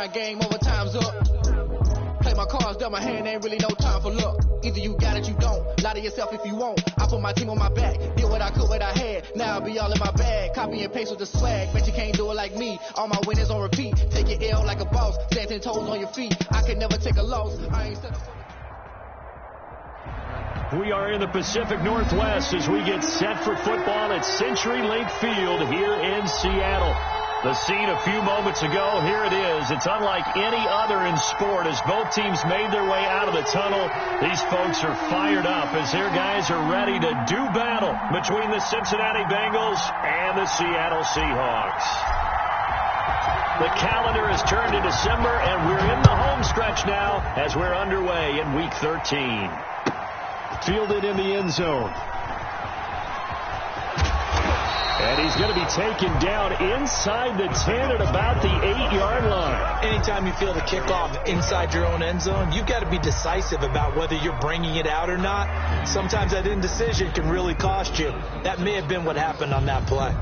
grind game, overtime's up. Play my cards, dealt my hand, ain't really no time for luck. Either you got it, you don't. Lie to yourself if you won't. I put my team on my back, did what I could, what I had. Now I'll be all in my bag, copy and paste with the swag. Bet you can't do it like me. All my winners on repeat. Take your L like a boss, stand 10 toes on your feet. I can never take a loss. I ain't set up. We are in the Pacific Northwest as we get set for football at Century Link Field here in Seattle. The scene a few moments ago, here it is. It's unlike any other in sport as both teams made their way out of the tunnel. These folks are fired up as their guys are ready to do battle between the Cincinnati Bengals and the Seattle Seahawks. The calendar has turned to December, and we're in the home stretch now as we're underway in Week 13. Fielded in the end zone. And he's going to be taken down inside the 10 at about the 8-yard line. Anytime you feel the kickoff inside your own end zone, you've got to be decisive about whether you're bringing it out or not. Sometimes that indecision can really cost you. That may have been what happened on that play.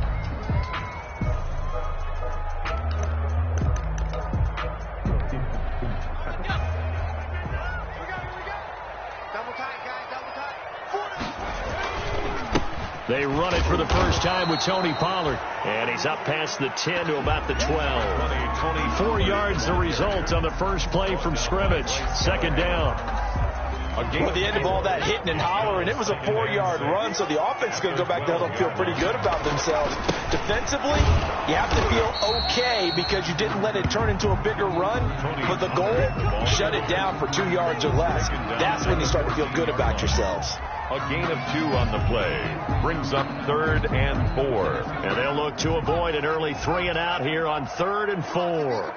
They run it for the first time with Tony Pollard. And he's up past the 10 to about the 12. 4 yards the result on the first play from scrimmage. Second down. At the end of all that hitting and hollering, it was a 4-yard run, so the offense is going to go back there and feel pretty good about themselves. Defensively, you have to feel okay because you didn't let it turn into a bigger run, but the goal, shut it down for 2 yards or less. That's when you start to feel good about yourselves. A gain of 2 on the play. Brings up 3rd and 4. And they'll look to avoid an early 3 and out here on 3rd and 4.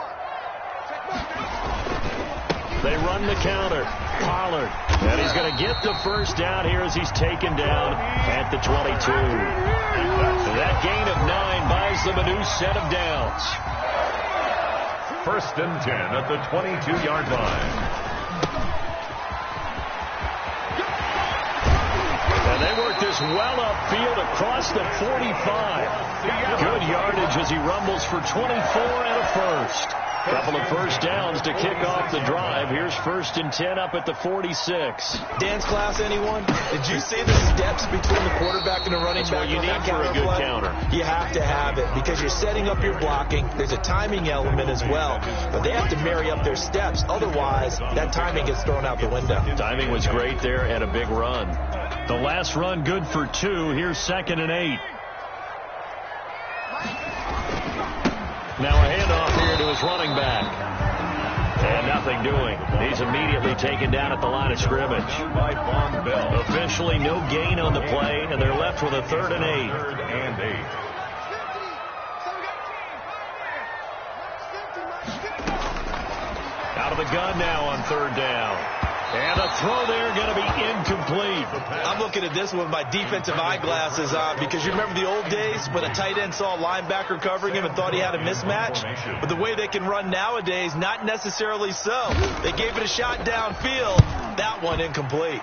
They run the counter. Pollard. And he's going to get the first down here as he's taken down at the 22. That gain of 9 buys them a new set of downs. 1st and 10 at the 22-yard line. And they work this well upfield across the 45. Good yardage as he rumbles for 24 and a first. Couple of first downs to kick off the drive. Here's 1st and 10 up at the 46. Dance class, anyone? Did you see the steps between the quarterback and the running back? That's what you need for a good counter. You have to have it because you're setting up your blocking. There's a timing element as well, but they have to marry up their steps. Otherwise, that timing gets thrown out the window. Timing was great there and a big run. The last run good for 2. Here's 2nd and 8. Now a handoff here to his running back. And nothing doing. He's immediately taken down at the line of scrimmage. Officially no gain on the play, and they're left with a 3rd and 8. 3rd and 8. Out of the gun now on 3rd down. And a throw there going to be incomplete. I'm looking at this with my defensive eyeglasses on because you remember the old days when a tight end saw a linebacker covering him and thought he had a mismatch? But the way they can run nowadays, not necessarily so. They gave it a shot downfield. That one incomplete.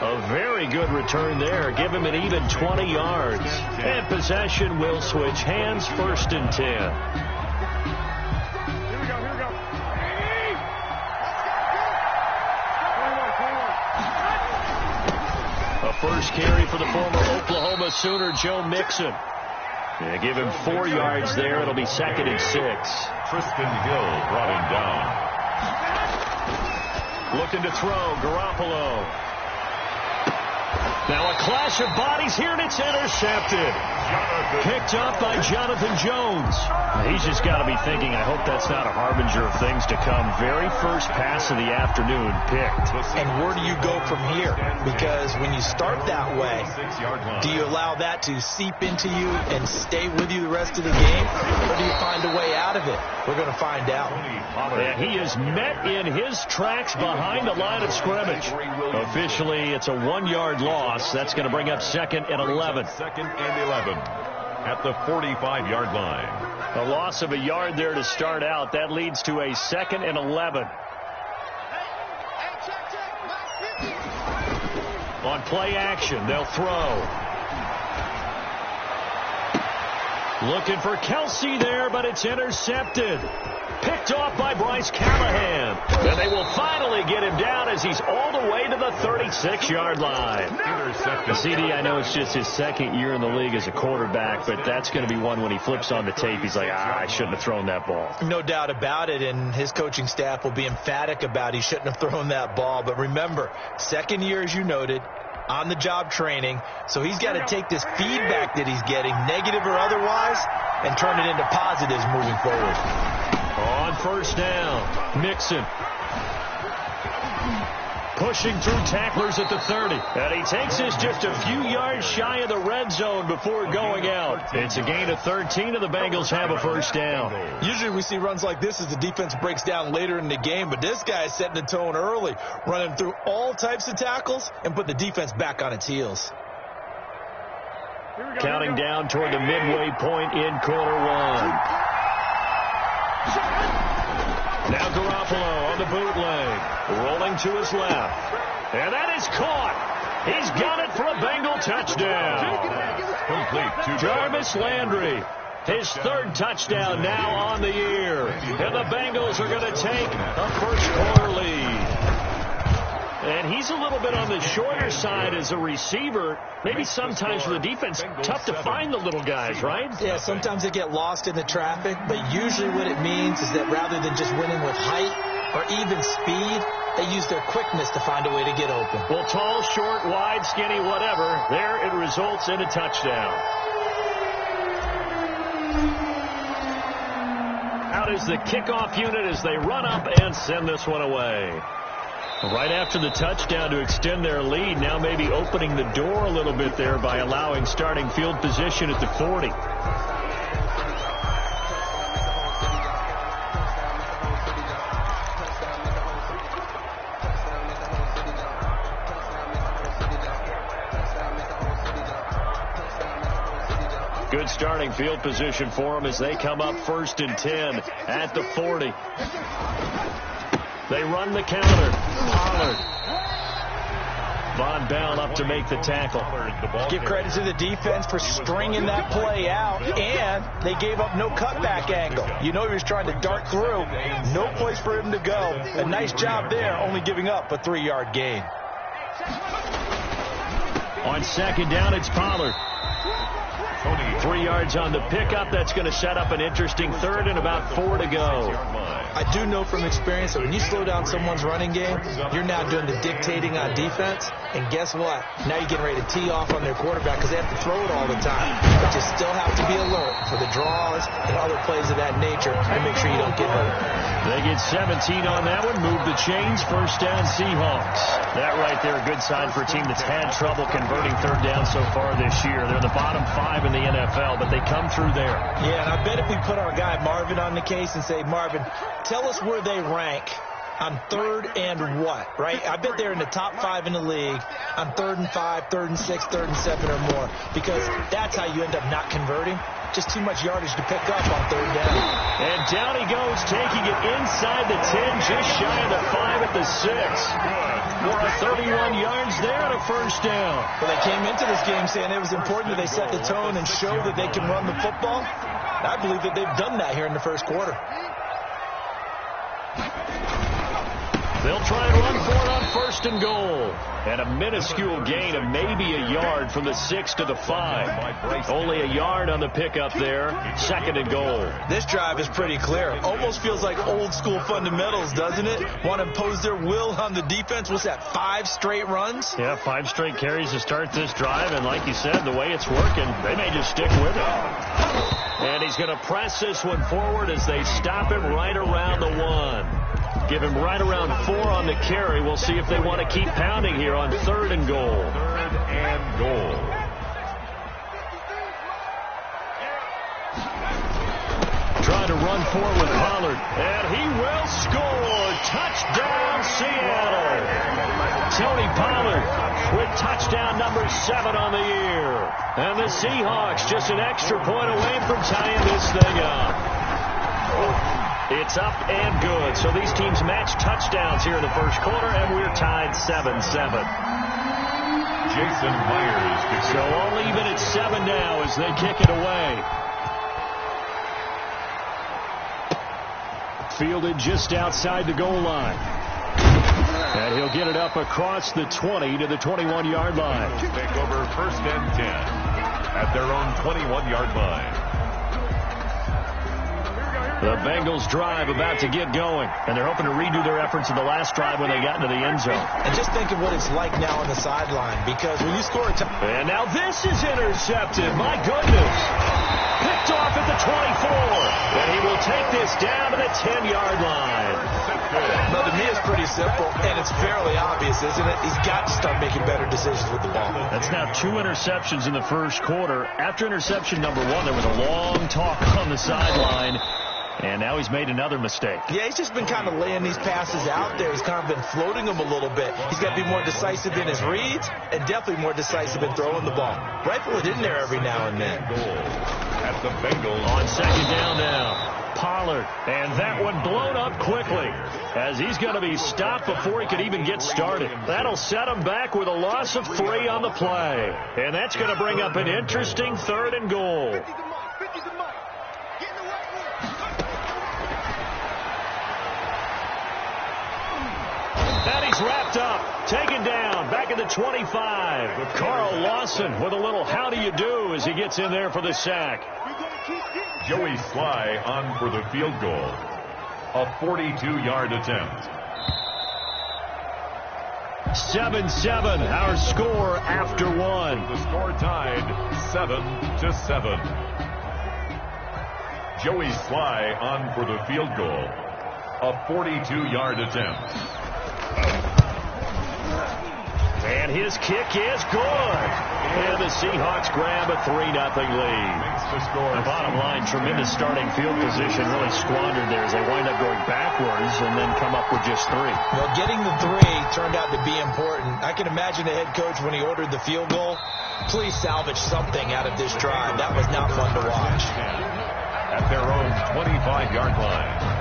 A very good return there. Give him an even 20 yards. And possession will switch hands. 1st and 10. Here we go. A first carry for the former Oklahoma Sooner, Joe Mixon. Yeah, give him 4 yards there. It'll be 2nd and 6. Tristan Hill brought him down. Looking to throw. Garoppolo. Now a clash of bodies here, and it's intercepted. Picked up by Jonathan Jones. He's just got to be thinking, I hope that's not a harbinger of things to come. Very first pass of the afternoon picked. And where do you go from here? Because when you start that way, do you allow that to seep into you and stay with you the rest of the game? Or do you find a way out of it? We're going to find out. Yeah, he is met in his tracks behind the line of scrimmage. Officially, it's a 1-yard loss. That's going to bring up 2nd and 11. 2nd and 11 at the 45-yard line. A loss of a yard there to start out. That leads to a 2nd and 11. On play action, they'll throw. Looking for Kelsey there, but it's intercepted. Picked off by Bryce Callahan. And they will finally get him down as he's all the way to the 36-yard line. The CD, I know it's just his second year in the league as a quarterback, but that's going to be one when he flips on the tape. He's like, I shouldn't have thrown that ball. No doubt about it, and his coaching staff will be emphatic about he shouldn't have thrown that ball. But remember, second year, as you noted, on-the-job training, so he's got to take this feedback that he's getting, negative or otherwise, and turn it into positives moving forward. On first down, Mixon. Pushing through tacklers at the 30. And he takes us just a few yards shy of the red zone before going out. It's a gain of 13, and the Bengals have a first down. Usually we see runs like this as the defense breaks down later in the game, but this guy is setting the tone early, running through all types of tackles and put the defense back on its heels. Counting down toward the midway point in quarter one. Now Garoppolo on the bootleg, rolling to his left. And that is caught. He's got it for a Bengal touchdown. Complete to Jarvis Landry. His third touchdown now on the year. And the Bengals are going to take a first-quarter lead. And he's a little bit on the shorter side as a receiver. Maybe sometimes for the defense, tough to find the little guys, right? Yeah, sometimes they get lost in the traffic, but usually what it means is that rather than just winning with height or even speed, they use their quickness to find a way to get open. Well, tall, short, wide, skinny, whatever, there it results in a touchdown. Out is the kickoff unit as they run up and send this one away. Right after the touchdown to extend their lead, now maybe opening the door a little bit there by allowing starting field position at the 40. Good starting field position for them as they come up 1st and 10 at the 40. They run the counter. Pollard. Von Bell up to make the tackle. Give credit to the defense for stringing that play out, and they gave up no cutback angle. You know he was trying to dart through. No place for him to go. A nice job there, only giving up a 3-yard gain. On second down, it's Pollard. 3 yards on the pickup. That's going to set up an interesting third and about 4 to go. I do know from experience that when you slow down someone's running game, you're now doing the dictating on defense. And guess what? Now you're getting ready to tee off on their quarterback because they have to throw it all the time. But you still have to be alert for the draws and other plays of that nature and make sure you don't get hurt. They get 17 on that one. Move the chains. First down, Seahawks. That right there, a good sign for a team that's had trouble converting third down so far this year. They're the bottom 5 in the NFL, but they come through there. Yeah, and I bet if we put our guy Marvin on the case and say, Marvin, tell us where they rank on 3rd and what, right? I bet they're in the top 5 in the league on 3rd and 5, 3rd and 6, 3rd and 7 or more, because that's how you end up not converting. Just too much yardage to pick up on 3rd down. And down he goes, taking it inside the 10, just shy of the 5 at the 6. For a 31 yards there and a first down. Well, they came into this game saying it was important that they set the tone and show that they can run the football. I believe that they've done that here in the first quarter. They'll try and run for it on 1st and goal. And a minuscule gain of maybe a yard from the 6 to the 5. Only a yard on the pickup there. 2nd and goal. This drive is pretty clear. Almost feels like old school fundamentals, doesn't it? Want to impose their will on the defense. What's that, 5 straight runs? Yeah, 5 straight carries to start this drive. And like you said, the way it's working, they may just stick with it. And he's going to press this one forward as they stop him right around the 1. Give him right around 4 on the carry. We'll see if they want to keep pounding here on 3rd and goal. 3rd and goal. Trying to run forward with Pollard. And he will score. Touchdown, Seattle. Tony Pollard with touchdown number 7 on the year. And the Seahawks just an extra point away from tying this thing up. It's up and good. So these teams match touchdowns here in the first quarter, and we're tied 7-7. Jason Myers. So all even at 7 now as they kick it away. Fielded just outside the goal line. And he'll get it up across the 20 to the 21-yard line. Take over 1st and 10 at their own 21-yard line. The Bengals drive about to get going, and they're hoping to redo their efforts in the last drive when they got into the end zone. And just think of what it's like now on the sideline, because when you score a touchdown. And now this is intercepted. My goodness. Picked off at the 24. And he will take this down to the 10-yard line. Now, to me, it's pretty simple, and it's fairly obvious, isn't it? He's got to start making better decisions with the ball. That's now 2 interceptions in the first quarter. After interception number 1, there was a long talk on the sideline. And now he's made another mistake. Yeah, he's just been kind of laying these passes out there. He's kind of been floating them a little bit. He's got to be more decisive in his reads and definitely more decisive in throwing the ball. Rifle it in there every now and then. At the Bengals. On 2nd down now, Pollard. And that one blown up quickly as he's going to be stopped before he could even get started. That'll set him back with a loss of 3 on the play. And that's going to bring up an interesting 3rd and goal. And he's wrapped up, taken down, back at the 25. Carl Lawson with a little how do you do as he gets in there for the sack. Joey Sly on for the field goal. A 42-yard attempt. 7-7, our score after 1. The score tied 7-7. Joey Sly on for the field goal. A 42-yard attempt. And his kick is good. And the Seahawks grab a 3-0 lead. The bottom line, tremendous starting field position, really squandered there as they wind up going backwards and then come up with just 3. Well, getting the 3 turned out to be important. I can imagine the head coach when he ordered the field goal. Please salvage something out of this drive. That was not fun to watch. At their own 25-yard line.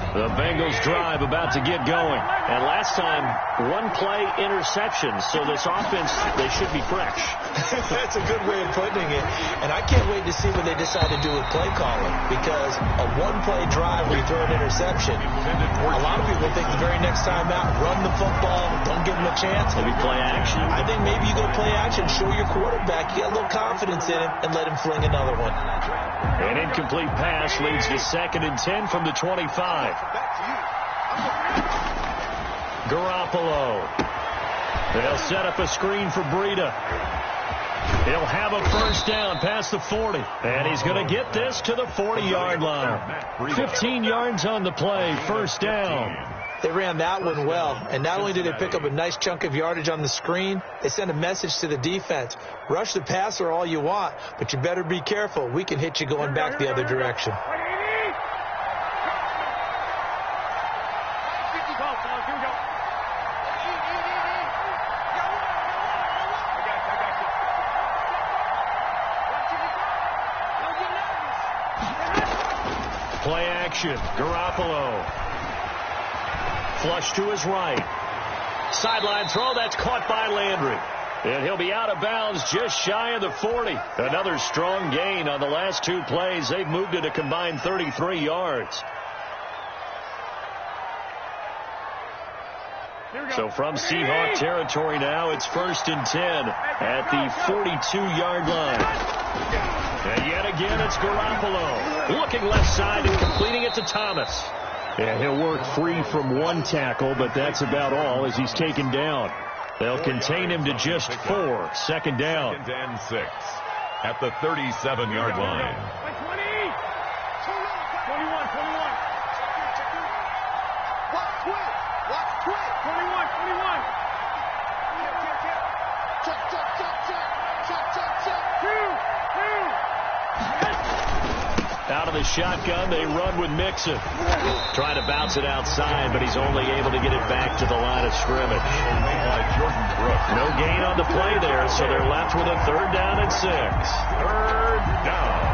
The Bengals drive about to get going. And last time, 1-play interception. So this offense, they should be fresh. That's a good way of putting it. And I can't wait to see what they decide to do with play calling. Because a 1-play drive where you throw an interception, a lot of people think the very next time out, run the football, don't give them a chance. Maybe play action. I think maybe you go play action, show your quarterback, you got a little confidence in him, and let him fling another one. An incomplete pass leads to 2nd and 10 from the 25. Garoppolo. They'll set up a screen for Breida. He'll have a 1st down past the 40. And he's going to get this to the 40-yard line. 15 yards on the play, 1st down. They ran that one well, and not only did they pick up a nice chunk of yardage on the screen, they sent a message to the defense. Rush the passer all you want, but you better be careful. We can hit you going back the other direction. Play action. Garoppolo. Flush to his right. Sideline throw. That's caught by Landry. And he'll be out of bounds just shy of the 40. Another strong gain on the last 2 plays. They've moved it a combined 33 yards. So from Seahawk territory now, it's 1st and 10 at the 42-yard line. And yet again, it's Garoppolo. Looking left side and completing it to Thomas. And he'll work free from 1 tackle, but that's about all as he's taken down. They'll contain him to just 4. 2nd down. 2nd and 6 at the 37-yard line. 21. Out of the shotgun, they run with Mixon. Trying to bounce it outside, but he's only able to get it back to the line of scrimmage. No gain on the play there, so they're left with a 3rd down and 6. 3rd down.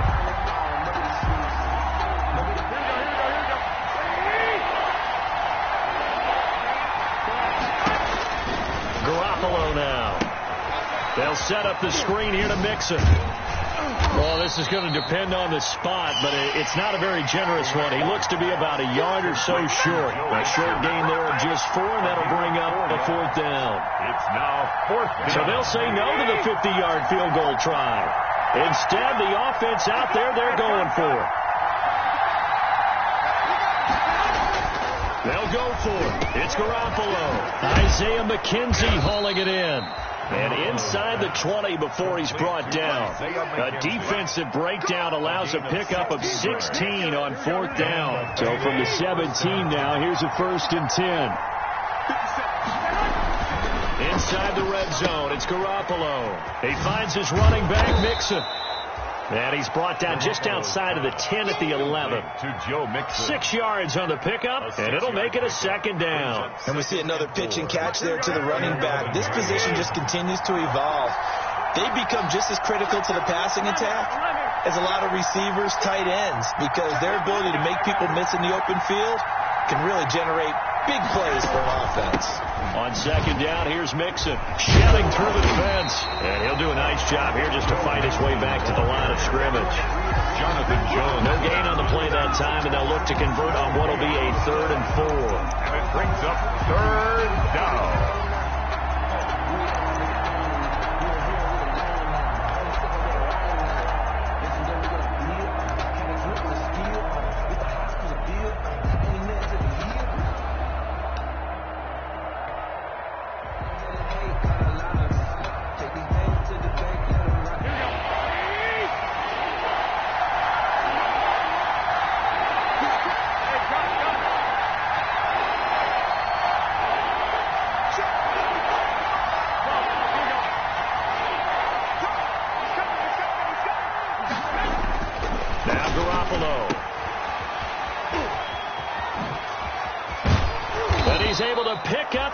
set up the screen here to Mixon. Well, this is going to depend on the spot, but it's not a very generous one. He looks to be about a yard or so short. A short gain there of just 4, and that'll bring up a 4th down. It's now 4th down. So they'll say no to the 50-yard field goal try. Instead, the offense out there, they're going for it. They'll go for it. It's Garoppolo. Isaiah McKenzie hauling it in. And inside the 20 before he's brought down. A defensive breakdown allows a pickup of 16 on 4th down. So from the 17 now, here's a 1st and 10. Inside the red zone, it's Garoppolo. He finds his running back, Mixon. And he's brought down just outside of the 10 at the 11. To Joe Mixon. 6 yards on the pickup, and it'll make it a 2nd down. And we see another pitch and catch there to the running back. This position just continues to evolve. They become just as critical to the passing attack as a lot of receivers, tight ends, because their ability to make people miss in the open field can really generate big plays for an offense. On 2nd down, here's Mixon, shelling through the defense. And he'll do a nice job here just to fight his way back to the line of scrimmage. Jonathan Jones. No gain on the play that time, and they'll look to convert on what will be a 3rd and 4. And it brings up 3rd down.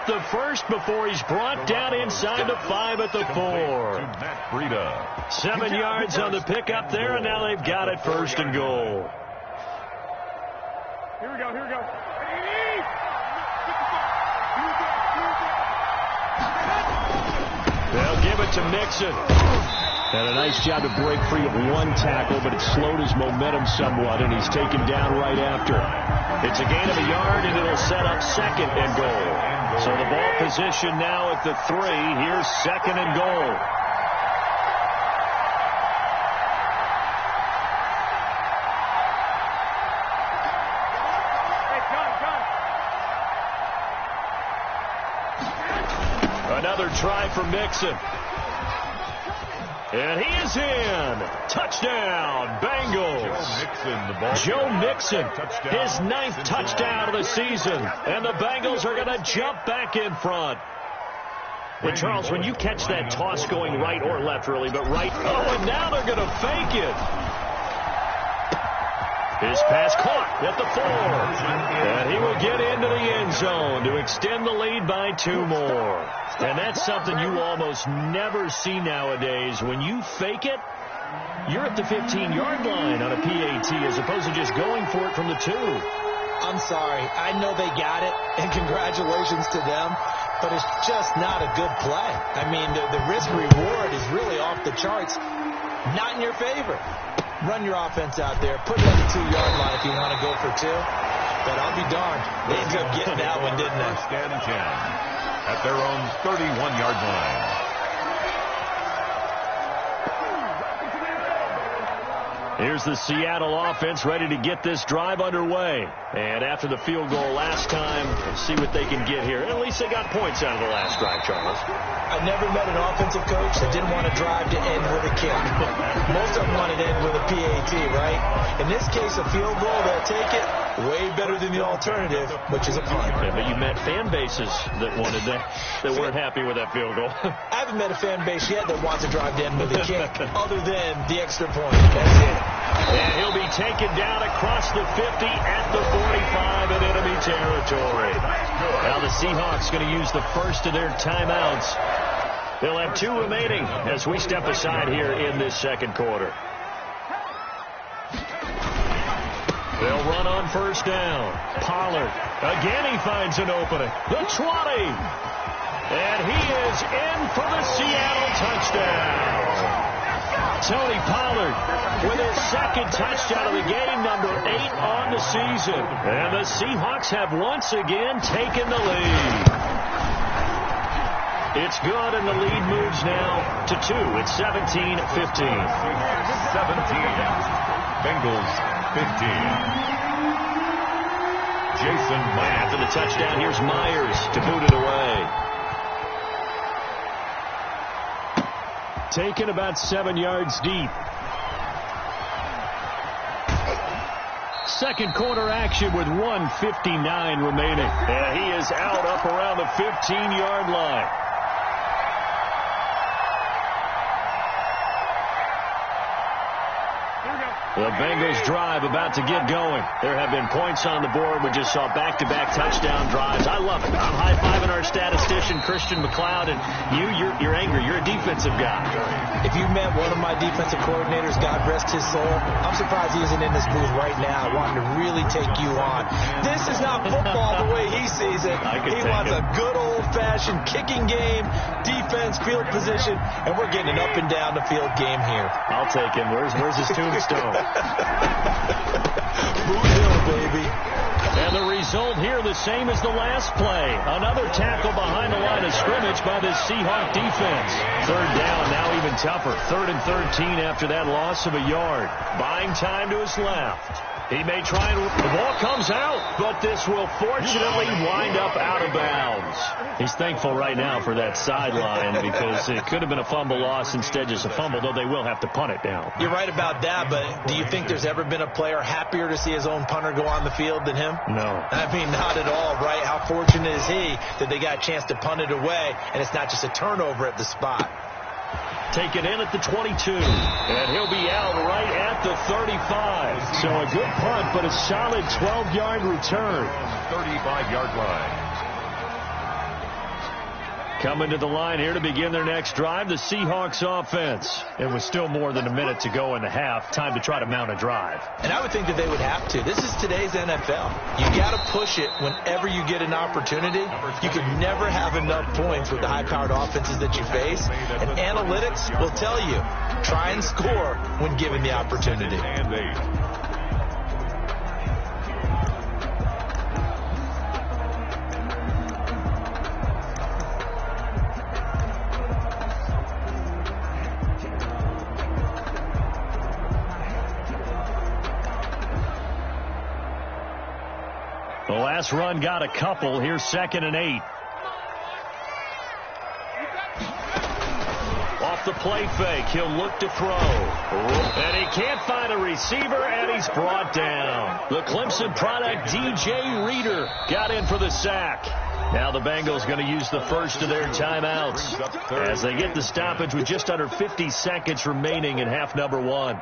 The first before he's brought down inside the 5 at the 4. 7 yards on the pickup there, and now they've got it 1st and goal. Here we go. They'll give it to Mixon. And a nice job to break free of one tackle, but it slowed his momentum somewhat, and he's taken down right after. It's a gain of a yard, and it'll set up 2nd and goal. So the ball position now at the 3. Here's 2nd and goal. Another try for Mixon. And he is in. Touchdown, Bengals. Joe Mixon, his 9th touchdown of the season. And the Bengals are going to jump back in front. And Charles, when you catch that toss going right or left, really, but right. Oh, and now they're going to fake it. His pass caught at the 4. And he will get into the end zone to extend the lead by 2 more. And that's something you almost never see nowadays. When you fake it, you're at the 15-yard line on a PAT as opposed to just going for it from the 2. I'm sorry. I know they got it, and congratulations to them, but it's just not a good play. I mean, the risk-reward is really off the charts. Not in your favor. Run your offense out there. Put it on the 2-yard line if you want to go for 2. But I'll be darned. They ended up getting that one, didn't they? 1st and 10 at their own 31-yard line. Here's the Seattle offense ready to get this drive underway. And after the field goal last time, we'll see what they can get here. At least they got points out of the last drive, Charles. I never met an offensive coach that didn't want to drive to end with a kick. Most of them wanted to end with a PAT, right? In this case, a field goal, they'll take it. Way better than the alternative, which is a punt. Yeah, but you met fan bases that wanted that weren't happy with that field goal. I haven't met a fan base yet that wants to drive to end with a kick, other than the extra point. That's it. And he'll be taken down across the 50 at the 45 in enemy territory. Now the Seahawks going to use the first of their timeouts. They'll have 2 remaining as we step aside here in this 2nd quarter. They'll run on 1st down. Pollard. Again he finds an opening. The 20. And he is in for the Seattle touchdown. Tony Pollard with his second touchdown of the game, number 8 on the season. And the Seahawks have once again taken the lead. It's good, and the lead moves now to 2. It's 17-15. 17. Bengals 15. Jason Myers. After the touchdown, here's Myers to boot it away. Taken about 7 yards deep. Second quarter action with 1:59 remaining. And he is out up around the 15-yard line. The Bengals drive about to get going. There have been points on the board. We just saw back-to-back touchdown drives. I love it. I'm high-fiving our statistician, Christian McLeod, and you're angry. You're a defensive guy. If you met one of my defensive coordinators, God rest his soul, I'm surprised he isn't in this booth right now wanting to really take you on. This is not football the way he sees it. He wants a good old-fashioned kicking game, defense, field position, and we're getting an up-and-down the field game here. I'll take him. Where's his tombstone? Boot Hill, baby. And the result here the same as the last play. Another tackle behind the line of scrimmage by the Seahawk defense. Third down, now even tougher. 3rd and 13 after that loss of a yard. Buying time to his left. He may try and the ball comes out, but this will fortunately wind up out of bounds. He's thankful right now for that sideline because it could have been a fumble loss, instead just a fumble, though they will have to punt it down. You're right about that, but do you think there's ever been a player happier to see his own punter go on the field than him? No. I mean, not at all, right? How fortunate is he that they got a chance to punt it away, and it's not just a turnover at the spot. Taken in at the 22, and he'll be out right at the 35. So a good punt, but a solid 12-yard return. 35-yard line. Coming to the line here to begin their next drive, the Seahawks offense. It was still more than a minute to go in the half. Time to try to mount a drive. And I would think that they would have to. This is today's NFL. You got to push it whenever you get an opportunity. You can never have enough points with the high-powered offenses that you face. And analytics will tell you, try and score when given the opportunity. And 8. The last run got a couple. Here's 2nd and 8. Off the play fake, he'll look to throw. And he can't find a receiver, and he's brought down. The Clemson product, DJ Reader, got in for the sack. Now the Bengals going to use the first of their timeouts as they get the stoppage with just under 50 seconds remaining in half number 1.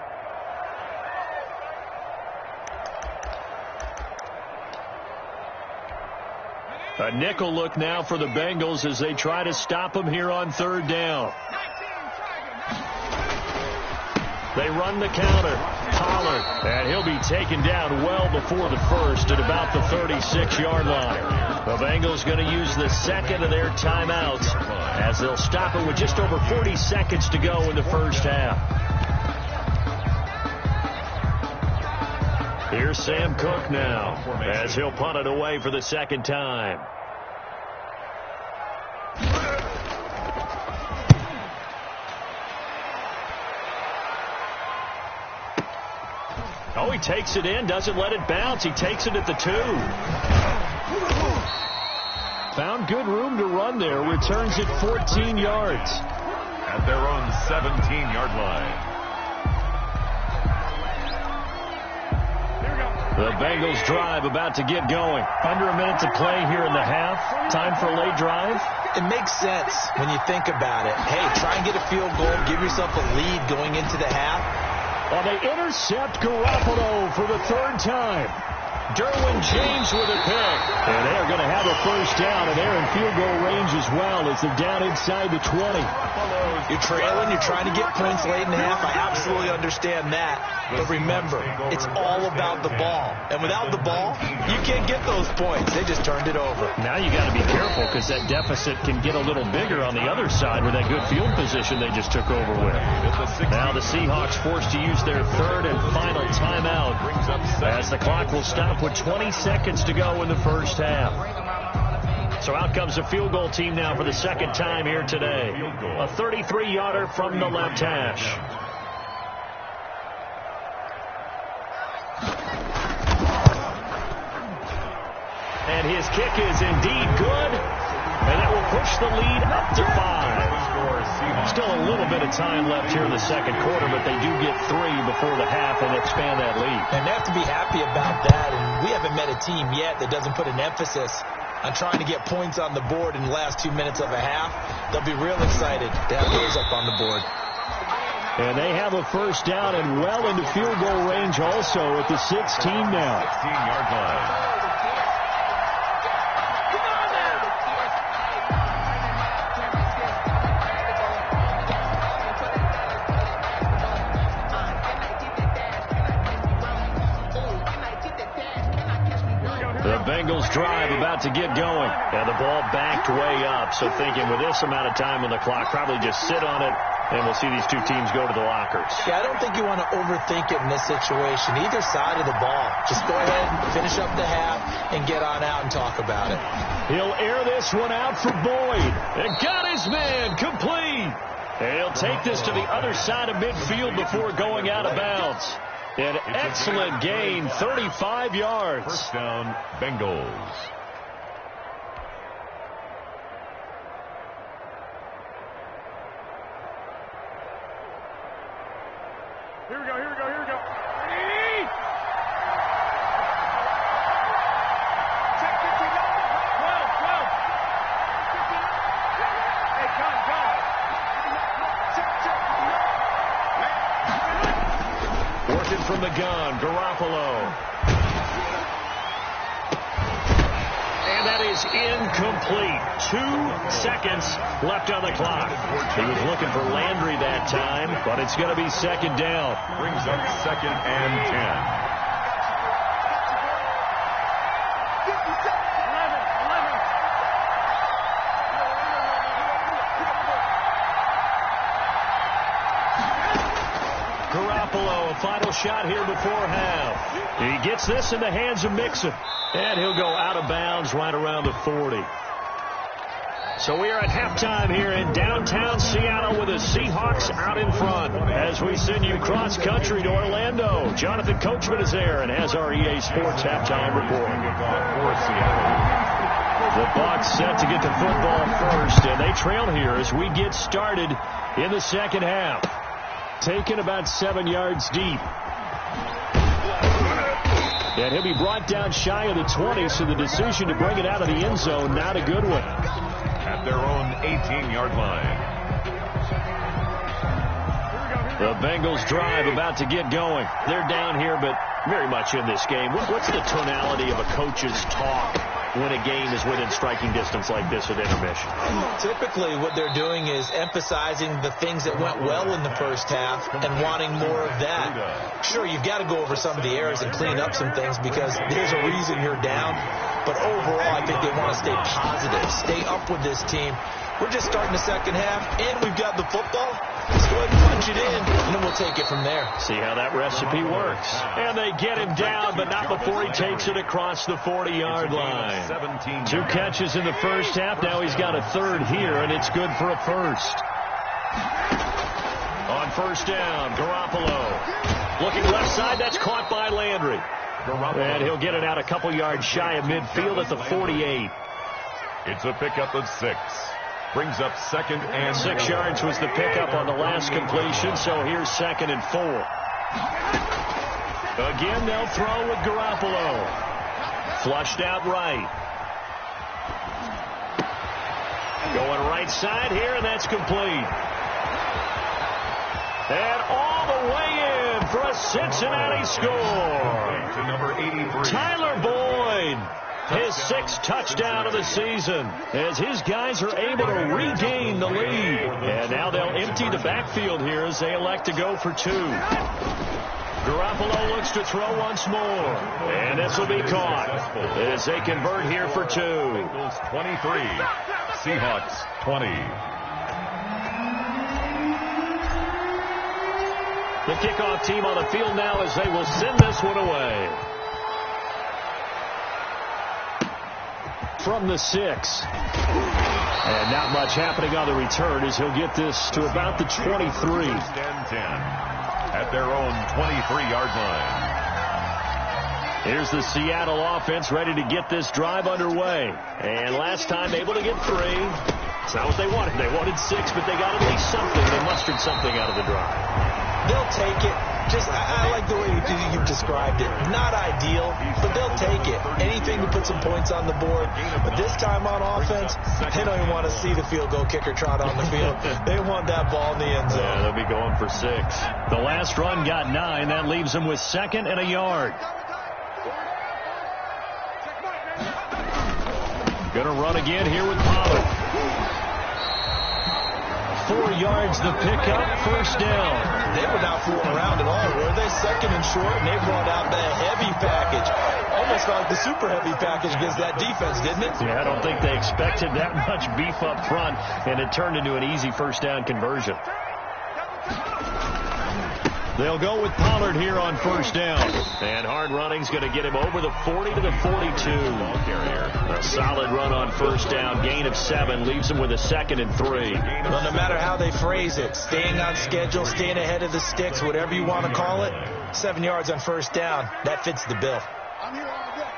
A nickel look now for the Bengals as they try to stop him here on 3rd down. They run the counter. Pollard, and he'll be taken down well before the first at about the 36-yard line. The Bengals going to use the second of their timeouts as they'll stop it with just over 40 seconds to go in the first half. Here's Sam Cook now as he'll punt it away for the second time. Oh, he takes it in, doesn't let it bounce. He takes it at the 2. Found good room to run there. Returns it 14 yards. At their own 17-yard line. The Bengals drive about to get going. Under a minute to play here in the half. Time for a late drive. It makes sense when you think about it. Hey, try and get a field goal. Give yourself a lead going into the half. Well, they intercept Garoppolo for the 3rd time. Derwin James with a pick. And they're going to have a first down, and they're in field goal range as well as they're down inside the 20. You're trailing. You're trying to get points late in the half. I absolutely understand understand that. But remember, it's all about the ball. And without the ball, you can't get those points. They just turned it over. Now you got to be careful because that deficit can get a little bigger on the other side with that good field position they just took over with. Now the Seahawks forced to use their third and final timeout as the clock will stop with 20 seconds to go in the first half. So out comes the field goal team now for the second time here today. A 33-yarder from the left hash. And his kick is indeed good. And that will push the lead up to 5. Still a little bit of time left here in the second quarter, but they do get 3 before the half and expand that lead. And they have to be happy about that. And we haven't met a team yet that doesn't put an emphasis on trying to get points on the board in the last 2 minutes of a half. They'll be real excited to have those up on the board. And they have a first down and well into field goal range also at the 16 now. 16-yard line. The Bengals drive about to get going. And the ball backed way up. So thinking with this amount of time on the clock, probably just sit on it, and we'll see these two teams go to the lockers. Yeah, I don't think you want to overthink it in this situation. Either side of the ball. Just go ahead, finish up the half, and get on out and talk about it. He'll air this one out for Boyd. And got his man complete. And he'll take this to the other side of midfield before going out of bounds. An excellent gain, 35 yards. First down, Bengals. Here we go. Check 15. 12. Hey, gun. Working from the gun, Garoppolo. And that is incomplete. 2 seconds left on the clock. He was looking for Landry that time, but it's going to be second down. Brings up second and 10. Garoppolo, a final shot here before half. He gets this in the hands of Mixon. And he'll go out of bounds right around the 40. So we are at halftime here in downtown Seattle with the Seahawks out in front. As we send you cross-country to Orlando, Jonathan Coachman is there and has our EA Sports halftime report. The Bucs set to get the football first, and they trail here as we get started in the second half. Taken about 7 yards deep. And he'll be brought down shy of the 20, so the decision to bring it out of the end zone, not a good one. At their own 18-yard line. The Bengals drive about to get going. They're down here, but very much in this game. What's the tonality of a coach's talk when a game is within striking distance like this at intermission? Typically what they're doing is emphasizing the things that went well in the first half and wanting more of that. Sure, you've got to go over some of the errors and clean up some things because there's a reason you're down. But overall, I think they want to stay positive, stay up with this team. We're just starting the second half, and we've got the football. Let's go ahead and punch it in, and then we'll take it from there. See how that recipe works. And they get him down, but not before he takes it across the 40-yard line. 2 catches in the first half. Now he's got a third here, and it's good for a first. On first down, Garoppolo. Looking left side, that's caught by Landry. And he'll get it out a couple yards shy of midfield at the 48. It's a pickup of 6. Brings up second and 6 yards was the pickup on the last completion, so here's second and 4. Again, they'll throw with Garoppolo. Flushed out right. Going right side here, and that's complete. And all the way in for a Cincinnati score. To number 83. Tyler Boyd. His 6th touchdown of the season as his guys are able to regain the lead. And now they'll empty the backfield here as they elect to go for 2. Garoppolo looks to throw once more. And this will be caught as they convert here for 2. Bengals 23, Seahawks 20. The kickoff team on the field now as they will send this one away. From the 6. And not much happening on the return as he'll get this to about the 23. 10-10 at their own 23-yard line. Here's the Seattle offense ready to get this drive underway. And last time able to get 3. It's not what they wanted. They wanted 6, but they got at least something. They mustered something out of the drive. They'll take it. I like the way you've described it. Not ideal, but they'll take it. Anything to put some points on the board. But this time on offense, they don't even want to see the field goal kicker trot on the field. They want that ball in the end zone. Yeah, they'll be going for 6. The last run got 9. That leaves them with 2nd and a yard. Gonna run again here with Pollard. 4 yards the pickup, first down. They were not fooling around at all, were they? 2nd and short, and they brought out the heavy package. Almost felt like the super heavy package against that defense, didn't it? Yeah, I don't think they expected that much beef up front, and it turned into an easy first down conversion. They'll go with Pollard here on first down. And hard running's going to get him over the 40 to the 42. A solid run on first down. Gain of 7 leaves him with a 2nd and 3. Well, no matter how they phrase it, staying on schedule, staying ahead of the sticks, whatever you want to call it, 7 yards on first down, that fits the bill. I'm here all day.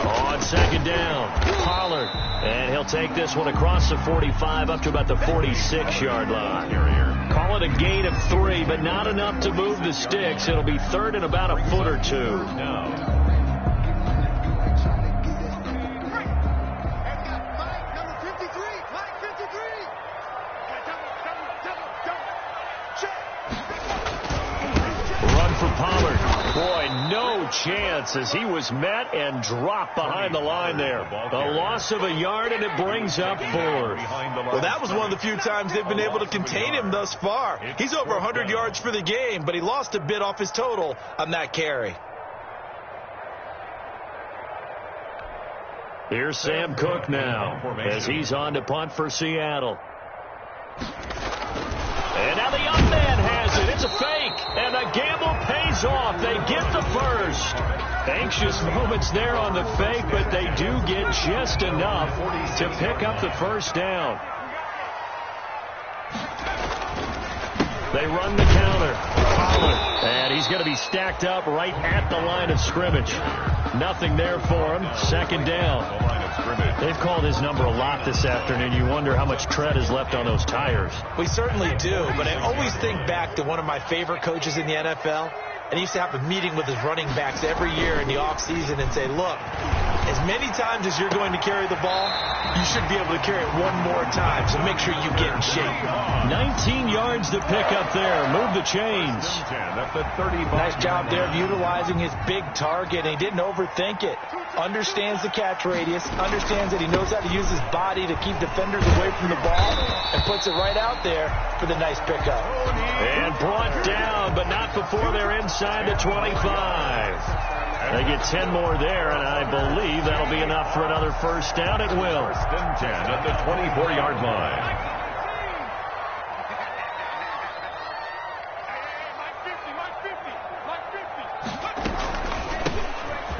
On second down, Pollard. And he'll take this one across the 45 up to about the 46-yard line. Call it a gain of 3, but not enough to move the sticks. It'll be 3rd and about a foot or 2. No. Pollard, boy, no chance as he was met and dropped behind the line there. A loss of a yard, and it brings up 4th. Well, that was one of the few times they've been able to contain him thus far. He's over 100 yards for the game, but he lost a bit off his total on that carry. Here's Sam Cook now as he's on to punt for Seattle. And now the young man has it. It's a fake, and the gamble pays off. They get the first. Anxious moments there on the fake, but they do get just enough to pick up the first down. They run the counter. Pollard, and he's going to be stacked up right at the line of scrimmage. Nothing there for him. Second down. They've called his number a lot this afternoon. You wonder how much tread is left on those tires. We certainly do, but I always think back to one of my favorite coaches in the NFL. And he used to have a meeting with his running backs every year in the offseason and say, look, as many times as you're going to carry the ball, you should be able to carry it one more time, so make sure you get in shape. 19 yards to pick up there. Move the chains. Nice job there of utilizing his big target, and he didn't overthink it. Understands the catch radius, understands that he knows how to use his body to keep defenders away from the ball, and puts it right out there for the nice pickup. And brought down, but not before they're inside the 25. They get 10 more there, and I believe that'll be enough for another first down. It will. 1st and 10 at the 24-yard line.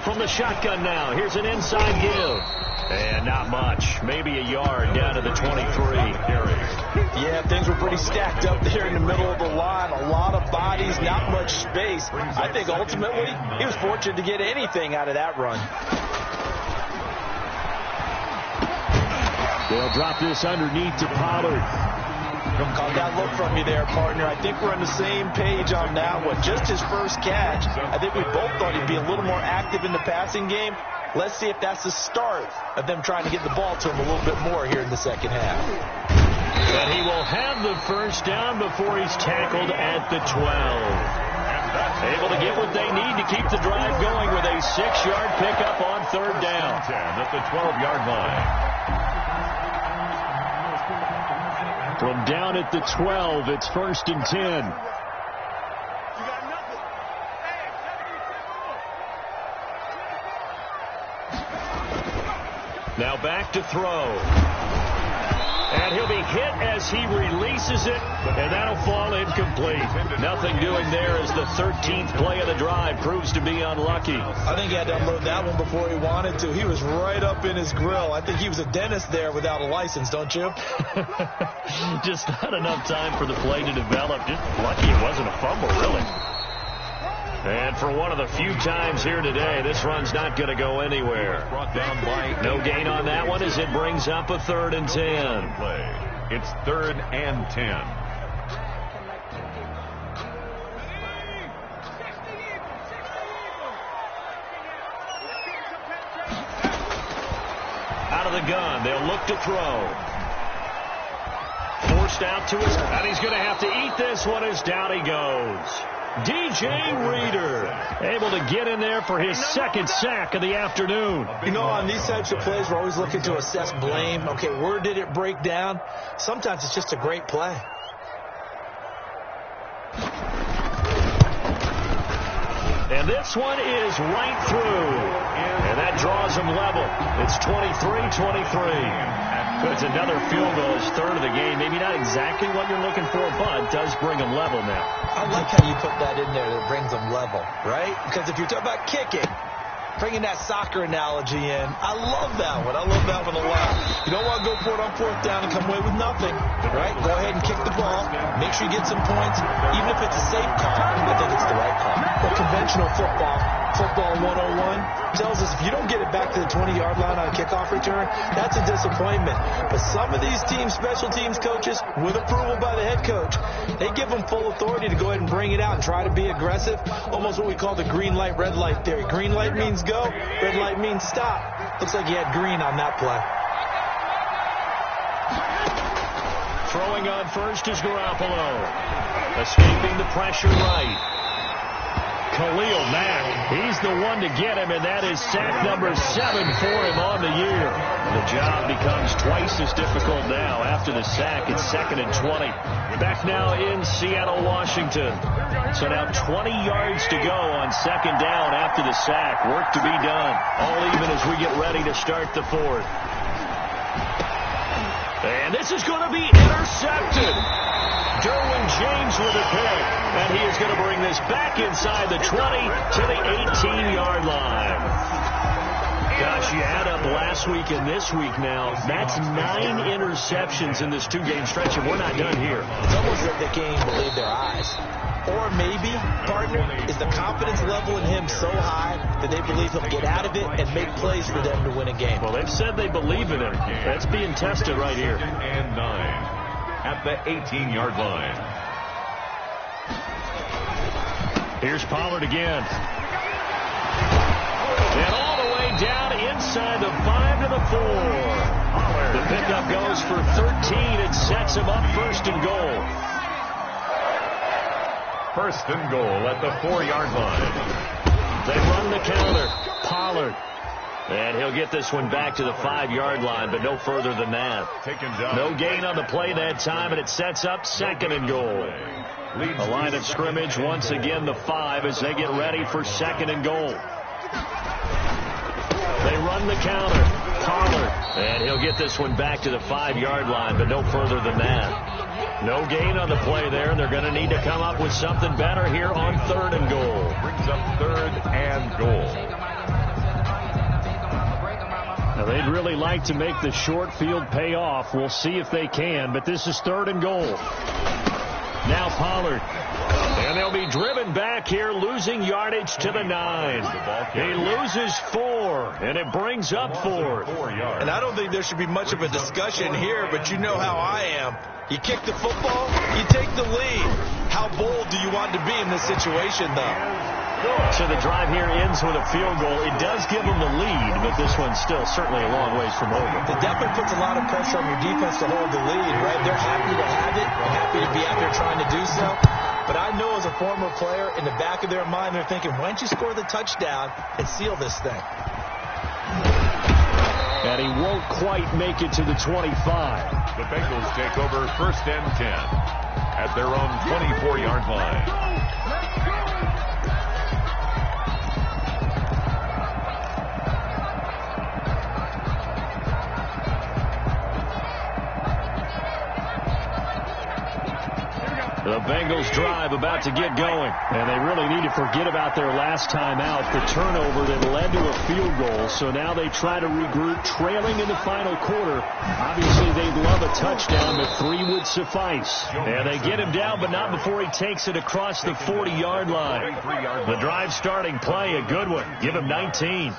From the shotgun now, here's an inside give. And not much. Maybe a yard down to the 23. Yeah, things were pretty stacked up there in the middle of the line. A lot of bodies, not much space. I think ultimately he was fortunate to get anything out of that run. They'll drop this underneath to Pollard. Caught that look from you there, partner. I think we're on the same page on that one. Just his first catch. I think we both thought he'd be a little more active in the passing game. Let's see if that's the start of them trying to get the ball to him a little bit more here in the second half. And he will have the first down before he's tackled at the 12. Able to get what they need to keep the drive going with a 6-yard pickup on third down. 10 at the 12-yard line. From down at the 12, it's 1st and 10. Now back to throw. And he'll be hit as he releases it, and that'll fall incomplete. Nothing doing there as the 13th play of the drive proves to be unlucky. I think he had to unload that one before he wanted to. He was right up in his grill. I think he was a dentist there without a license, don't you? Just not enough time for the play to develop. Just lucky it wasn't a fumble, really. And for one of the few times here today, this run's not going to go anywhere. Brought down by no gain on that one as it brings up a 3rd and 10. It's 3rd and 10. Out of the gun, they'll look to throw. Forced out to his, and he's going to have to eat this one as down he goes. DJ Reader able to get in there for his 2nd sack of the afternoon. You know, on these types of plays, we're always looking to assess blame. Okay, where did it break down? Sometimes it's just a great play. And this one is right through. And that draws them level. It's 23-23. It's another field goal, his 3rd of the game. Maybe not exactly what you're looking for, but does bring them level now. I like how you put that in there that brings them level, right? Because if you're talking about kicking, bringing that soccer analogy in, I love that one. I love that one a lot. You don't want to go for it on 4th down and come away with nothing, right? Go ahead and kick the ball. Make sure you get some points. Even if it's a safe call, I think it's the right call. Well, conventional football 101 tells us if you don't get it back to the 20-yard line on a kickoff return, that's a disappointment. But some of these teams, special teams coaches, with approval by the head coach, they give them full authority to go ahead and bring it out and try to be aggressive. Almost what we call the green light, red light theory. Green light means go, red light means stop. Looks like he had green on that play. Throwing on first is Garoppolo. Escaping the pressure right. Khalil Mack, he's the one to get him, and that is sack number 7 for him on the year. The job becomes twice as difficult now after the sack. It's 2nd and 20. Back now in Seattle, Washington. So now 20 yards to go on 2nd down after the sack. Work to be done. All even as we get ready to start the 4th. And this is going to be intercepted. Derwin James with a pick, and he is going to bring this back inside the 20 to the 18-yard line. Gosh, you add up last week and this week now. That's 9 interceptions in this 2-game stretch, and we're not done here. It's almost like they can't even believe their eyes. Or maybe, partner, is the confidence level in him so high that they believe he'll get out of it and make plays for them to win a game. Well, they've said they believe in him. That's being tested right here. And 9. At the 18-yard line. Here's Pollard again. And all the way down inside the 5 to the 4. The pickup goes for 13. It sets him up 1st and goal. 1st and goal at the 4-yard line. They run the counter. Pollard. And he'll get this one back to the 5-yard line, but no further than that. No gain on the play that time, and it sets up 2nd and goal. The line of scrimmage, once again, the 5 as they get ready for 2nd and goal. They run the counter. Pollard. And he'll get this one back to the 5-yard line, but no further than that. No gain on the play there. They're going to need to come up with something better here on 3rd and goal. Brings up 3rd and goal. Now, they'd really like to make the short field pay off. We'll see if they can, but this is 3rd and goal. Now Pollard. And they'll be driven back here, losing yardage to the 9. He loses 4, and it brings up 4th. And I don't think there should be much of a discussion here, but you know how I am. You kick the football, you take the lead. How bold do you want to be in this situation, though? So the drive here ends with a field goal. It does give them the lead, but this one's still certainly a long ways from over. It definitely puts a lot of pressure on your defense to hold the lead, right? They're happy to have it, happy to be out there trying to do so. But I know as a former player, in the back of their mind, they're thinking, why don't you score the touchdown and seal this thing? And he won't quite make it to the 25. The Bengals take over 1st and 10 at their own 24-yard line. The Bengals drive about to get going, and they really need to forget about their last time out, the turnover that led to a field goal. So now they try to regroup, trailing in the final quarter. Obviously, they'd love a touchdown, but 3 would suffice. And they get him down, but not before he takes it across the 40-yard line. The drive starting play, a good one. Give him 19.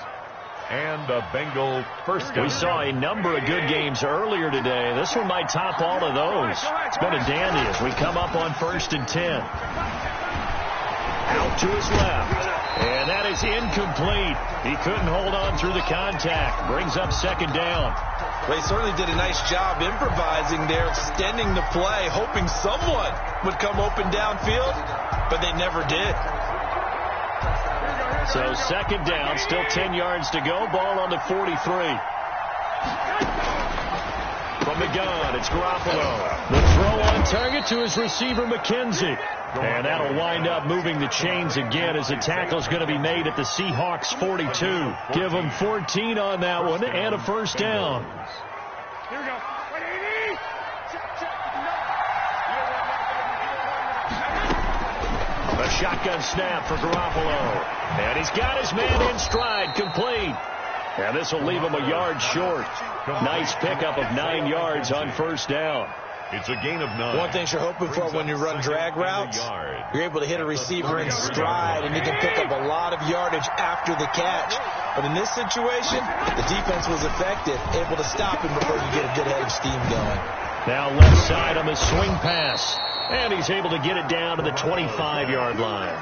And a Bengal first down. We saw a number of good games earlier today. This one might top all of those. It's been a dandy as we come up on 1st and 10. Out to his left. And that is incomplete. He couldn't hold on through the contact. Brings up 2nd down. Well, he certainly did a nice job improvising there, extending the play, hoping someone would come open downfield, but they never did. So 2nd down, still 10 yards to go. Ball on the 43. From the gun, it's Garoppolo. The throw on target to his receiver, McKenzie. And that'll wind up moving the chains again as a tackle's going to be made at the Seahawks 42. Give them 14 on that one and a 1st down. Here we go. A shotgun snap for Garoppolo. And he's got his man in stride, complete. And this will leave him a yard short. Nice pickup of 9 yards on 1st down. It's a gain of 9. One thing you're hoping for when you run drag routes, you're able to hit a receiver in stride, and you can pick up a lot of yardage after the catch. But in this situation, the defense was effective, able to stop him before you get a good head of steam going. Now left side on the swing pass. And he's able to get it down to the 25-yard line.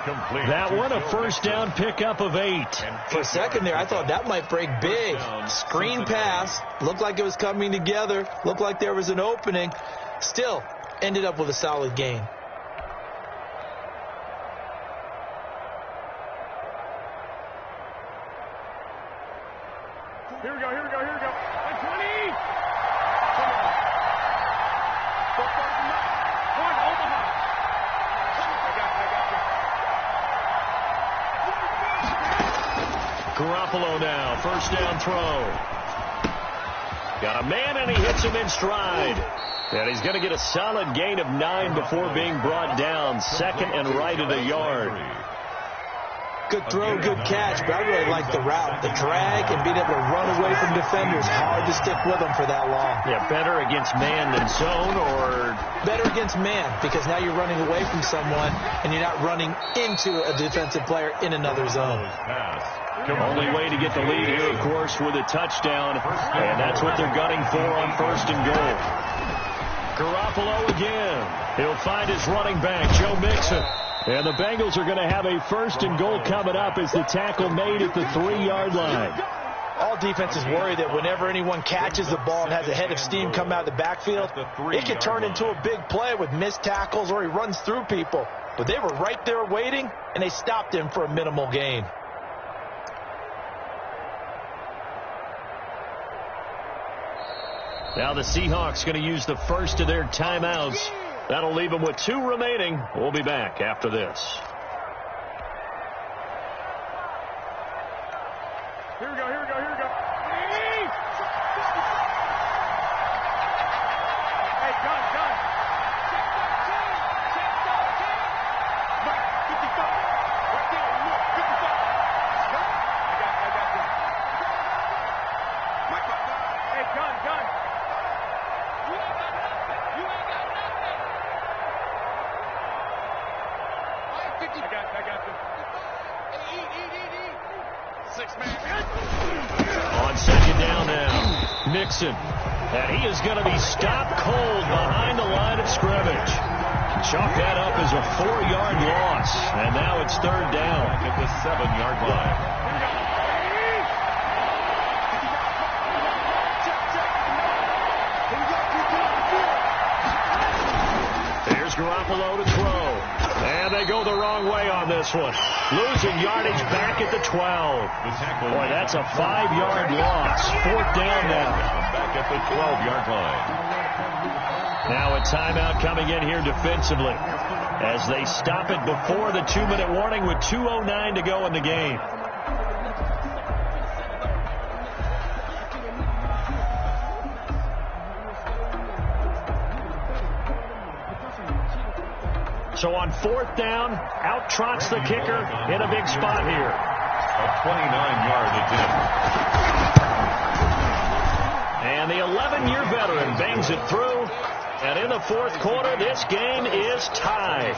That one, a 1st down pickup of 8. For a second there, I thought that might break big. Screen pass. Looked like it was coming together. Looked like there was an opening. Still, ended up with a solid gain. Here we go, here we go, here we go. 20! Garoppolo now, 1st down throw. Got a man and he hits him in stride. And he's going to get a solid gain of 9 before being brought down. 2nd and right at a yard. Good throw, good catch, but I really like the route, the drag, and being able to run away from defenders. Hard to stick with them for that long. Yeah, better against man than zone, or? Better against man, because now you're running away from someone, and you're not running into a defensive player in another zone. Only way to get the lead here, of course, with a touchdown, and that's what they're gunning for on 1st and goal. Garoppolo again. He'll find his running back, Joe Mixon. And the Bengals are going to have a 1st and goal coming up as the tackle made at the 3-yard line. All defenses worry that whenever anyone catches the ball and has a head of steam come out of the backfield, it could turn into a big play with missed tackles or he runs through people. But they were right there waiting, and they stopped him for a minimal gain. Now the Seahawks going to use the first of their timeouts. That'll leave them with 2 remaining. We'll be back after this. Here we go, here we go, here we go. Hey, gun. Check 55. Right there, look, 55. I got this. Hey, gun. You ain't got nothing. I got this. Eat. 6-man. On 2nd down now, Mixon. And he is going to be stopped cold behind the line of scrimmage. Chalk that up as a 4-yard loss. And now it's 3rd down at the 7-yard line. Here's Garoppolo to throw. And they go the wrong way on this one. Losing yardage back at the 12. Boy, that's a 5-yard loss. 4th down now. Back at the 12-yard line. Now a timeout coming in here defensively as they stop it before the 2-minute warning with 2:09 to go in the game. So on 4th down, out trots the kicker in a big spot here. A 29-yard attempt. And the 11-year veteran bangs it through. And in the 4th quarter, this game is tied.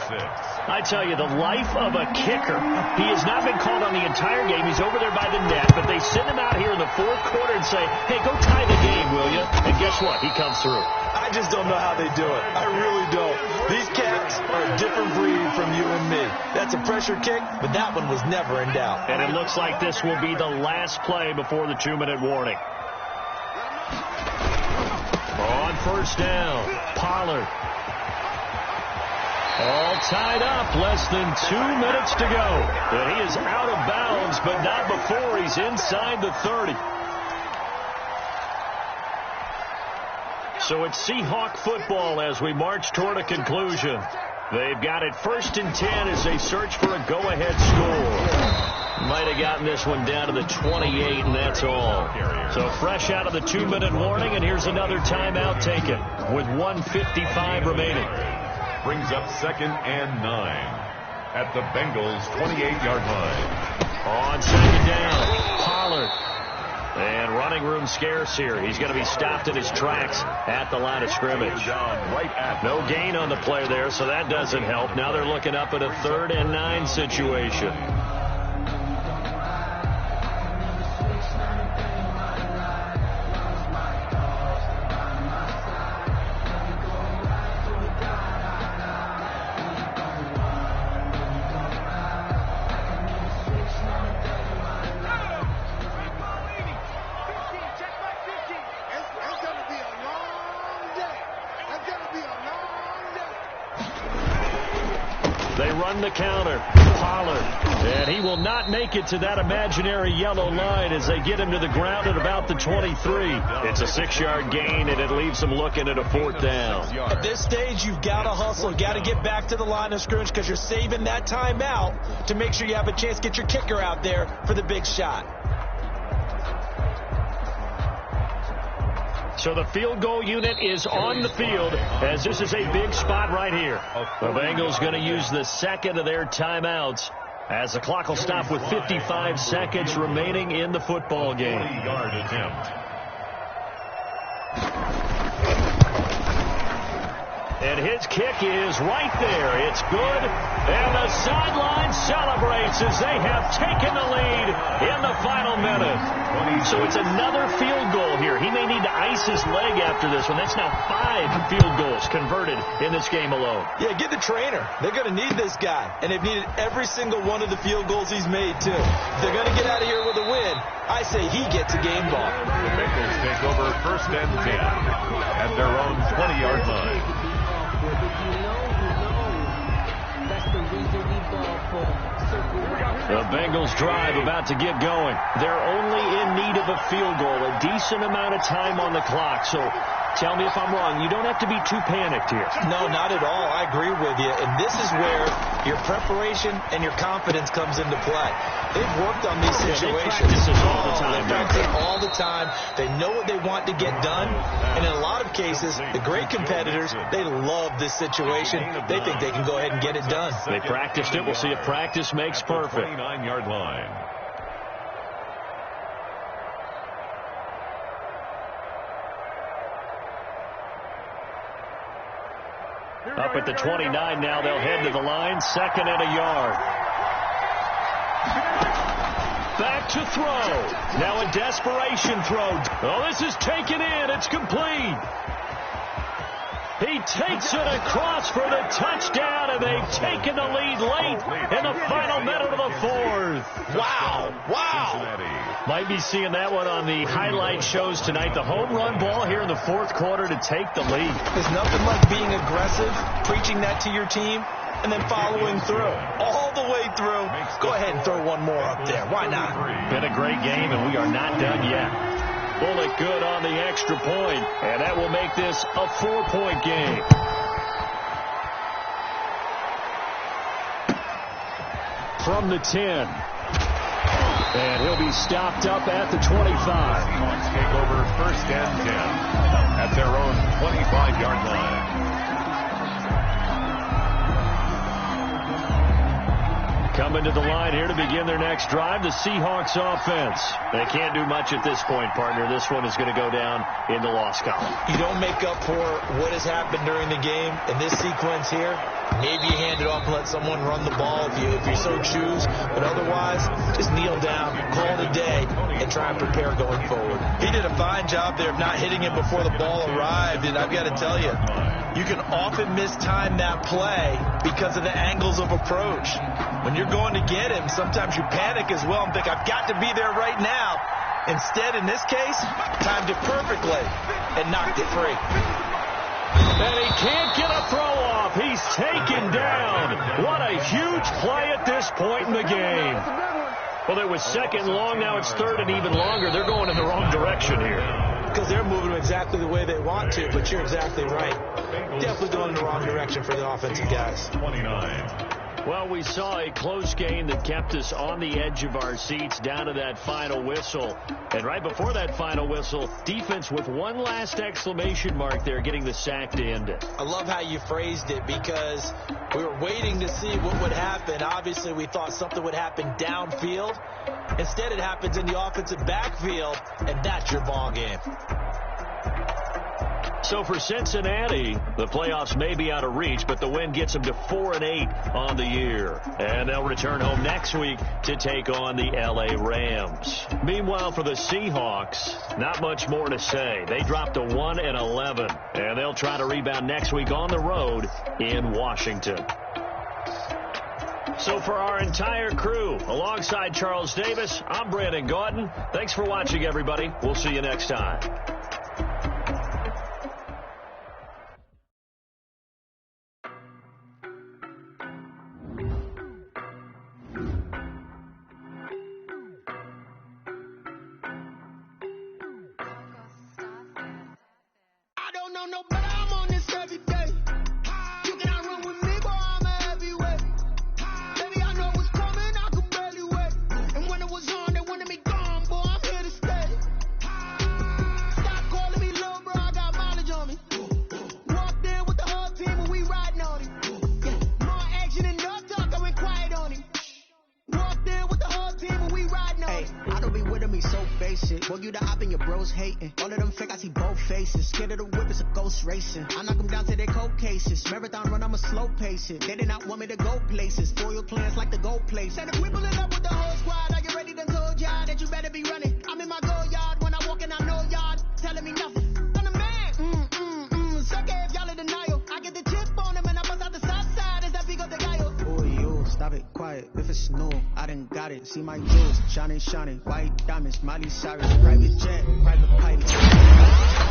I tell you, the life of a kicker. He has not been called on the entire game. He's over there by the net. But they send him out here in the 4th quarter and say, hey, go tie the game, will you? And guess what? He comes through. I just don't know how they do it. I really don't. These cats are a different breed from you and me. That's a pressure kick, but that one was never in doubt. And it looks like this will be the last play before the 2-minute warning. On 1st down, Pollard. All tied up, less than 2 minutes to go. And he is out of bounds, but not before he's inside the 30. So it's Seahawk football as we march toward a conclusion. They've got it 1st and 10 as they search for a go-ahead score. Might have gotten this one down to the 28, and that's all. So fresh out of the 2-minute warning, and here's another timeout taken with 1:55 remaining. Brings up 2nd and 9 at the Bengals' 28-yard line. On 2nd down, Pollard. And running room scarce here. He's going to be stopped in his tracks at the line of scrimmage. No gain on the play there, so that doesn't help. Now they're looking up at a 3rd and 9 situation. They run the counter. Pollard. And he will not make it to that imaginary yellow line as they get him to the ground at about the 23. It's a 6-yard gain, and it leaves them looking at a 4th down. At this stage, you've got to hustle. Got to get back to the line of scrimmage because you're saving that timeout to make sure you have a chance to get your kicker out there for the big shot. So the field goal unit is on the field as this is a big spot right here. The Bengals going to use the 2nd of their timeouts as the clock will stop with 55 seconds remaining in the football game. 20-yard attempt. And his kick is right there. It's good. And the sideline celebrates as they have taken the lead in the final minute. So it's another field goal here. He may need to ice his leg after this one. That's now 5 field goals converted in this game alone. Yeah, get the trainer. They're going to need this guy. And they've needed every single one of the field goals he's made, too. If they're going to get out of here with a win, I say he gets a game ball. The Bengals take over 1st and 10 at their own 20-yard line. The Bengals drive about to get going. They're only in need of a field goal, a decent amount of time on the clock. So tell me if I'm wrong. You don't have to be too panicked here. No, not at all. I agree with you. And this is where your preparation and your confidence comes into play. They've worked on these situations. They practice this all the time. They practice all the time. They know what they want to get done. And in a lot of cases, the great competitors, they love this situation. They think they can go ahead and get it done. They practiced it. We'll see if practice makes perfect. 29-yard line. Up at the 29 now, they'll head to the line. 2nd and a yard. Back to throw. Now a desperation throw. Oh, this is taken in. It's complete. He takes it across for the touchdown, and they've taken the lead late in the final minute of the 4th. Wow. Might be seeing that one on the highlight shows tonight. The home run ball here in the 4th quarter to take the lead. There's nothing like being aggressive, preaching that to your team, and then following through. All the way through. Go ahead and throw one more up there. Why not? Been a great game, and we are not done yet. Bullock good on the extra point, and that will make this a 4-point game. From the 10. And he'll be stopped up at the 25. Seahawks take over first and 10 at their own 25-yard line. Coming to the line here to begin their next drive, the Seahawks offense. They can't do much at this point, partner. This one is going to go down in the loss column. You don't make up for what has happened during the game in this sequence here. Maybe you hand it off and let someone run the ball if you so choose. But otherwise, just kneel down, call it a day, and try and prepare going forward. He did a fine job there of not hitting it before the ball arrived. And I've got to tell you, you can often mistime that play because of the angles of approach. When you're going to get him, sometimes you panic as well and think, I've got to be there right now. Instead, in this case, timed it perfectly and knocked it free. And he can't get a throw off. He's taken down. What a huge play at this point in the game. Well, it was second long. Now it's third and even longer. They're going in the wrong direction here. Because they're moving exactly the way they want to, but you're exactly right. Definitely going in the wrong direction for the offensive guys. 29. Well, we saw a close game that kept us on the edge of our seats down to that final whistle. And right before that final whistle, defense with one last exclamation mark there, getting the sack to end it. I love how you phrased it because we were waiting to see what would happen. Obviously, we thought something would happen downfield. Instead, it happens in the offensive backfield, and that's your ball game. So for Cincinnati, the playoffs may be out of reach, but the win gets them to 4-8 on the year. And they'll return home next week to take on the LA Rams. Meanwhile, for the Seahawks, not much more to say. They dropped to 1-11, and they'll try to rebound next week on the road in Washington. So for our entire crew, alongside Charles Davis, I'm Brandon Gaudin. Thanks for watching, everybody. We'll see you next time. I knock them down to their cold cases. Marathon run, I'm a slow pace it. They did not want me to go places. Spoil plans like the gold place. And if we pulling up with the whole squad, are you ready? Done told y'all that you better be running. I'm in my go yard. When I walk in, I know y'all telling me nothing. I'm the man. Suck it if y'all in denial. I get the chip on them and I bust out the south side. Is that big of the guy? Oh, you stop it, quiet. If it's new, I done got it. See my jewels, shining. White diamonds, Miley Cyrus, private jet, private pilot.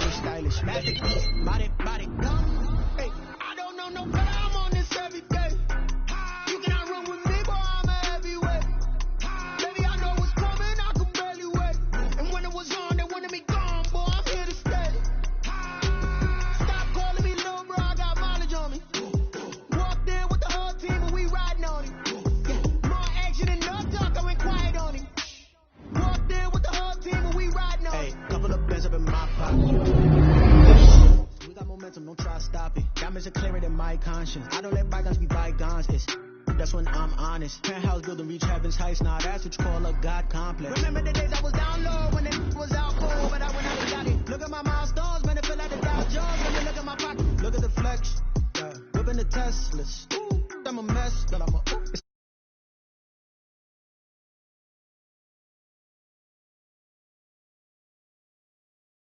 Stylish, magic, body, come. Hey, I don't know no better. I'm on this every day. You cannot run with me, boy. I'm a heavyweight. Baby, I know what's coming. I could barely wait. And when it was on, they wanted me gone, boy. I'm here to stay. Stop calling me little bro. I got mileage on me. Walked in with the whole team and we riding on him. More action and no talk. I went quiet on him. Walked in with the whole team and we riding on him. Hey, couple of bands up in my pocket. Don't try to stop it. Damage are clearer than my conscience. I don't let bygones be bygones. That's when I'm honest. Penthouse building reach heaven's heights. Now that's what you call a God complex. Remember the days I was down low when it was out cold, but I went out and got it. Look at my milestones, man.